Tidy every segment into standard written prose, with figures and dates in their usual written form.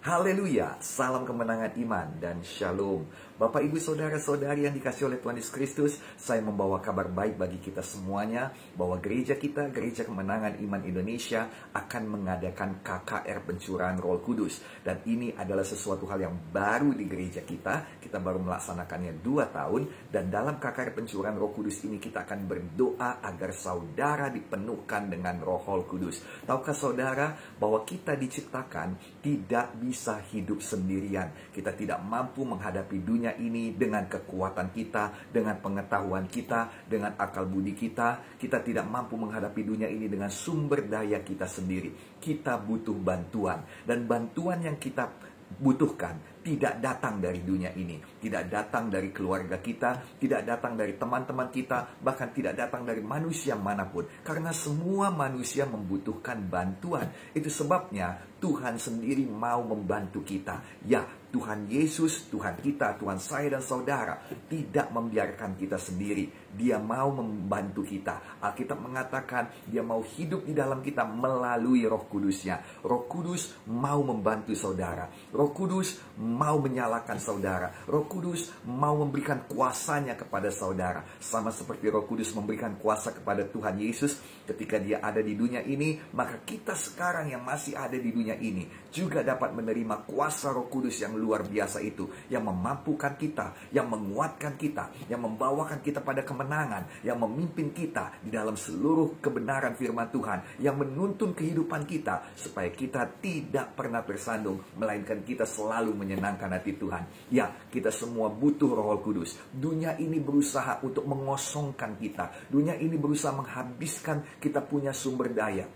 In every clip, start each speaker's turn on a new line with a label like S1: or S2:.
S1: Haleluya, salam kemenangan iman dan shalom. Bapak ibu saudara-saudari yang dikasih oleh Tuhan Yesus Kristus, saya membawa kabar baik bagi kita semuanya bahwa gereja kita, Gereja Kemenangan Iman Indonesia, akan mengadakan KKR Pencurahan Roh Kudus. Dan ini adalah sesuatu hal yang baru di gereja kita. Kita baru melaksanakannya 2 tahun. Dan dalam KKR Pencurahan Roh Kudus ini kita akan berdoa agar saudara dipenuhkan dengan Roh Kudus. Tahukah saudara bahwa kita diciptakan tidak bisa hidup sendirian. Kita tidak mampu menghadapi dunia ini dengan kekuatan kita, dengan pengetahuan kita, dengan akal budi kita. Kita tidak mampu menghadapi dunia ini dengan sumber daya kita sendiri. Kita butuh bantuan. Dan bantuan yang kita butuhkan tidak datang dari dunia ini, tidak datang dari keluarga kita, tidak datang dari teman-teman kita, bahkan tidak datang dari manusia manapun. Karena semua manusia membutuhkan bantuan. Itu sebabnya Tuhan sendiri mau membantu kita. Ya, Tuhan Yesus, Tuhan kita, Tuhan saya dan saudara tidak membiarkan kita sendiri. Dia mau membantu kita. Alkitab mengatakan dia mau hidup di dalam kita melalui Roh Kudusnya. Roh Kudus mau membantu saudara. Roh Kudus mau menyalakan saudara. Roh Kudus mau memberikan kuasanya kepada saudara. Sama seperti Roh Kudus memberikan kuasa kepada Tuhan Yesus ketika dia ada di dunia ini, maka kita sekarang yang masih ada di dunia ini juga dapat menerima kuasa Roh Kudus yang luar biasa itu, yang memampukan kita, yang menguatkan kita, yang membawakan kita pada kemenangan, yang memimpin kita di dalam seluruh kebenaran firman Tuhan, yang menuntun kehidupan kita supaya kita tidak pernah tersandung, melainkan kita selalu menyenangkan hati Tuhan. Ya, kita semua butuh Roh Kudus. Dunia ini berusaha untuk mengosongkan kita. Dunia ini berusaha menghabiskan kita punya sumber daya.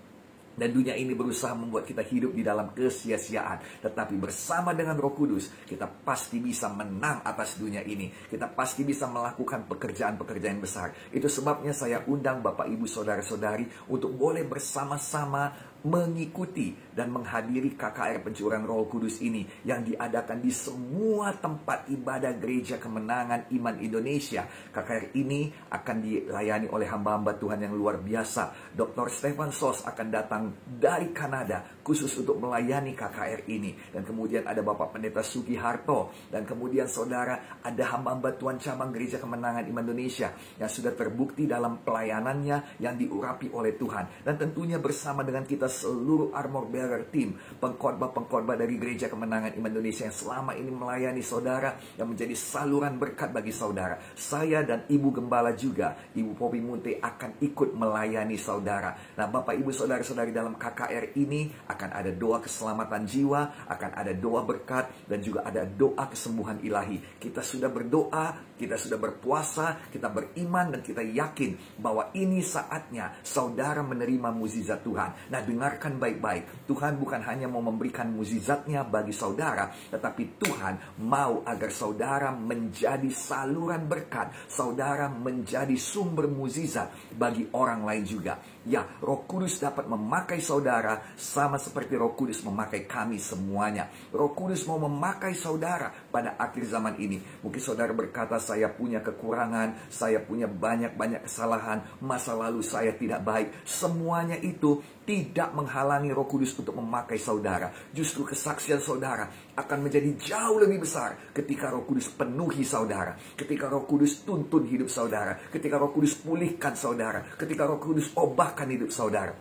S1: Dan dunia ini berusaha membuat kita hidup di dalam kesia-siaan. Tetapi bersama dengan Roh Kudus, kita pasti bisa menang atas dunia ini. Kita pasti bisa melakukan pekerjaan-pekerjaan besar. Itu sebabnya saya undang Bapak Ibu Saudara-saudari untuk boleh bersama-sama mengikuti dan menghadiri KKR Pencurahan Roh Kudus ini yang diadakan di semua tempat ibadah Gereja Kemenangan Iman Indonesia. KKR ini akan dilayani oleh hamba-hamba Tuhan yang luar biasa. Dr. Stefan Sos akan datang dari Kanada khusus untuk melayani KKR ini. Dan kemudian ada Bapak Pendeta Sugi Harto. Dan kemudian saudara, ada hamba-hamba Tuhan cabang Gereja Kemenangan Iman Indonesia yang sudah terbukti dalam pelayanannya yang diurapi oleh Tuhan. Dan tentunya bersama dengan kita seluruh Armor Bearer Team, pengkhotbah-pengkhotbah dari Gereja Kemenangan Iman Indonesia yang selama ini melayani saudara, yang menjadi saluran berkat bagi saudara. Saya dan Ibu Gembala juga, Ibu Popi Munte, akan ikut melayani saudara. Nah, Bapak Ibu Saudara-saudari, dalam KKR ini akan ada doa keselamatan jiwa, akan ada doa berkat, dan juga ada doa kesembuhan ilahi. Kita sudah berdoa, kita sudah berpuasa, kita beriman, dan kita yakin bahwa ini saatnya saudara menerima mukjizat Tuhan. Nah, dengarkan baik-baik. Tuhan bukan hanya mau memberikan mukjizatnya bagi saudara, tetapi Tuhan mau agar saudara menjadi saluran berkat. Saudara menjadi sumber mukjizat bagi orang lain juga. Ya, Roh Kudus dapat memakai saudara sama seperti Roh Kudus memakai kami semuanya. Roh Kudus mau memakai saudara pada akhir zaman ini. Mungkin saudara berkata, saya punya kekurangan, saya punya banyak-banyak kesalahan, masa lalu saya tidak baik. Semuanya itu tidak menghalangi Roh Kudus untuk memakai saudara. Justru kesaksian saudara akan menjadi jauh lebih besar ketika Roh Kudus penuhi saudara, ketika Roh Kudus tuntun hidup saudara, ketika Roh Kudus pulihkan saudara, ketika Roh Kudus obahkan hidup saudara.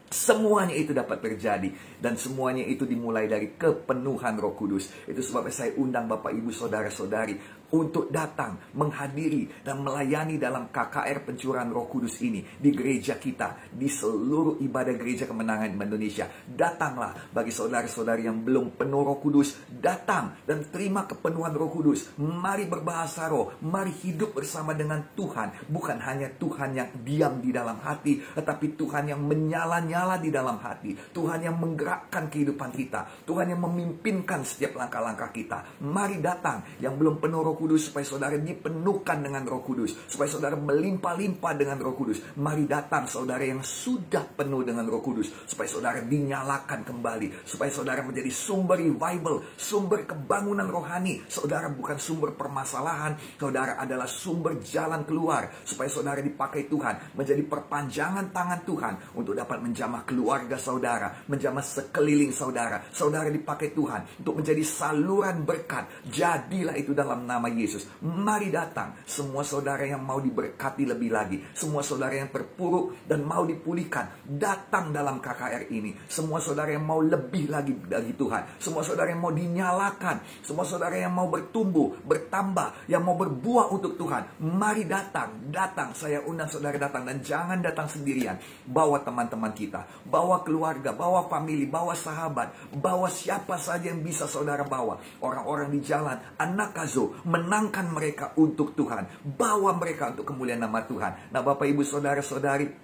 S1: Semuanya itu dapat terjadi, dan semuanya itu dimulai dari kepenuhan Roh Kudus. Itu sebabnya saya undang Bapak Ibu Saudara-saudari untuk datang menghadiri dan melayani dalam KKR Pencurahan Roh Kudus ini di gereja kita, di seluruh ibadah Gereja Kemenangan Indonesia. Datanglah. Bagi saudara-saudari yang belum penuh Roh Kudus, datang dan terima kepenuhan Roh Kudus. Mari berbahasa roh, mari hidup bersama dengan Tuhan. Bukan hanya Tuhan yang diam di dalam hati, tetapi Tuhan yang menyala-nyala di dalam hati. Tuhan yang menggerakkan kehidupan kita, Tuhan yang memimpinkan setiap langkah-langkah kita. Mari datang yang belum penuh Roh Kudus, Kudus, supaya saudara dipenuhkan dengan Roh Kudus, supaya saudara melimpah-limpah dengan Roh Kudus. Mari datang saudara yang sudah penuh dengan Roh Kudus, supaya saudara dinyalakan kembali, supaya saudara menjadi sumber revival, sumber kebangunan rohani. Saudara bukan sumber permasalahan, saudara adalah sumber jalan keluar, supaya saudara dipakai Tuhan menjadi perpanjangan tangan Tuhan untuk dapat menjamah keluarga saudara, menjamah sekeliling saudara. Saudara dipakai Tuhan untuk menjadi saluran berkat. Jadilah itu dalam nama Yesus. Mari datang semua saudara yang mau diberkati lebih lagi, semua saudara yang terpuruk dan mau dipulihkan, datang dalam KKR ini. Semua saudara yang mau lebih lagi dari Tuhan, semua saudara yang mau dinyalakan, semua saudara yang mau bertumbuh, bertambah, yang mau berbuah untuk Tuhan, mari datang. Saya undang saudara datang, dan jangan datang sendirian. Bawa teman-teman kita, bawa keluarga, bawa family, bawa sahabat, bawa siapa saja yang bisa saudara bawa. Orang-orang di jalan, anak kazo, menangkan mereka untuk Tuhan. Bawa mereka untuk kemuliaan nama Tuhan. Nah, Bapak Ibu Saudara-saudari,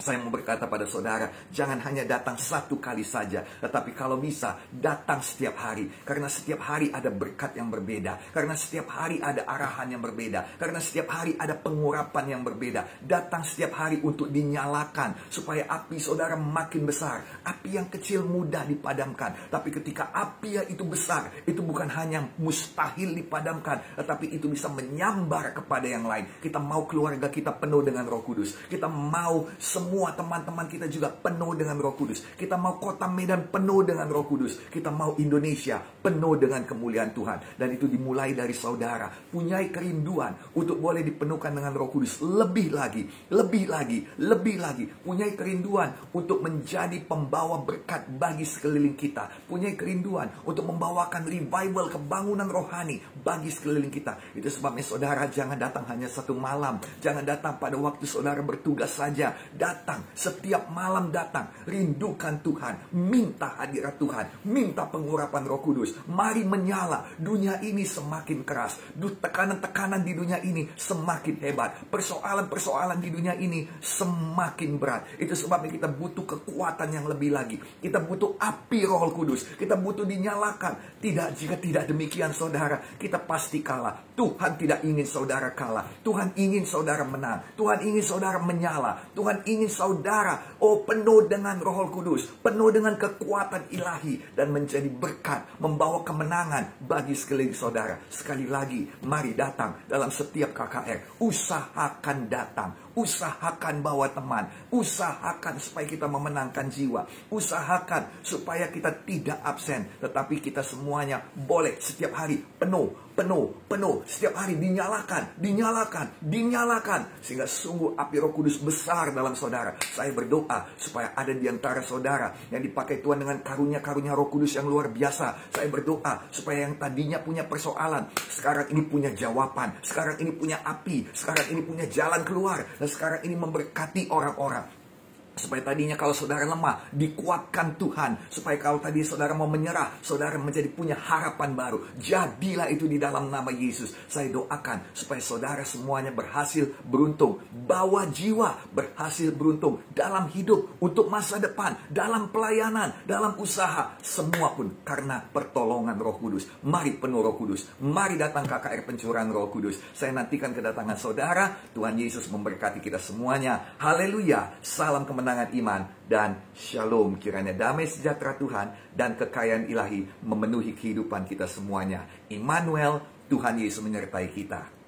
S1: saya mau berkata pada saudara, jangan hanya datang satu kali saja, tetapi kalau bisa datang setiap hari. Karena setiap hari ada berkat yang berbeda, karena setiap hari ada arahan yang berbeda, karena setiap hari ada pengurapan yang berbeda. Datang setiap hari untuk dinyalakan, supaya api saudara makin besar. Api yang kecil mudah dipadamkan, tapi ketika api itu besar, itu bukan hanya mustahil dipadamkan, tetapi itu bisa menyambar kepada yang lain. Kita mau keluarga kita penuh dengan Roh Kudus. Kita mau semua teman-teman kita juga penuh dengan Roh Kudus. Kita mau kota Medan penuh dengan Roh Kudus. Kita mau Indonesia penuh dengan kemuliaan Tuhan. Dan itu dimulai dari saudara punyai kerinduan untuk boleh dipenuhkan dengan Roh Kudus. Lebih lagi, lebih lagi, lebih lagi. Punyai kerinduan untuk menjadi pembawa berkat bagi sekeliling kita. Punyai kerinduan untuk membawakan revival, kebangunan rohani bagi sekeliling kita. Itu sebabnya saudara jangan datang hanya satu malam. Jangan datang pada waktu saudara bertugas saja. Datang, setiap malam datang, rindukan Tuhan, minta hadirat Tuhan, minta pengurapan Roh Kudus. Mari menyala. Dunia ini semakin keras, tekanan-tekanan di dunia ini semakin hebat, persoalan-persoalan di dunia ini semakin berat. Itu sebabnya kita butuh kekuatan yang lebih lagi. Kita butuh api Roh Kudus, kita butuh dinyalakan. Jika tidak demikian saudara, kita pasti kalah. Tuhan tidak ingin saudara kalah. Tuhan ingin saudara menang. Tuhan ingin saudara menyala. Tuhan ingin saudara penuh dengan Roh Kudus, penuh dengan kekuatan ilahi, dan menjadi berkat, membawa kemenangan bagi sekeliling saudara. Sekali lagi, mari datang dalam setiap KKR. Usahakan datang, usahakan bawa teman, usahakan supaya kita memenangkan jiwa, usahakan supaya kita tidak absen, tetapi kita semuanya boleh setiap hari penuh, setiap hari dinyalakan, sehingga sungguh api Roh Kudus besar dalam saudara. Saya berdoa supaya ada di antara saudara yang dipakai Tuhan dengan karunia-karunia Roh Kudus yang luar biasa. Saya berdoa supaya yang tadinya punya persoalan, sekarang ini punya jawaban, sekarang ini punya api, sekarang ini punya jalan keluar, dan sekarang ini memberkati orang-orang. Supaya tadinya kalau saudara lemah, dikuatkan Tuhan. Supaya kalau tadi saudara mau menyerah, saudara menjadi punya harapan baru. Jadilah itu di dalam nama Yesus. Saya doakan supaya saudara semuanya berhasil beruntung. Bawa jiwa berhasil beruntung dalam hidup, untuk masa depan, dalam pelayanan, dalam usaha. Semua pun karena pertolongan Roh Kudus. Mari penuh Roh Kudus. Mari datang KKR Pencurahan Roh Kudus. Saya nantikan kedatangan saudara. Tuhan Yesus memberkati kita semuanya. Haleluya. Salam kemenangan iman dan shalom. Kiranya damai sejahtera Tuhan dan kekayaan ilahi memenuhi kehidupan kita semuanya. Immanuel, Tuhan Yesus menyertai kita.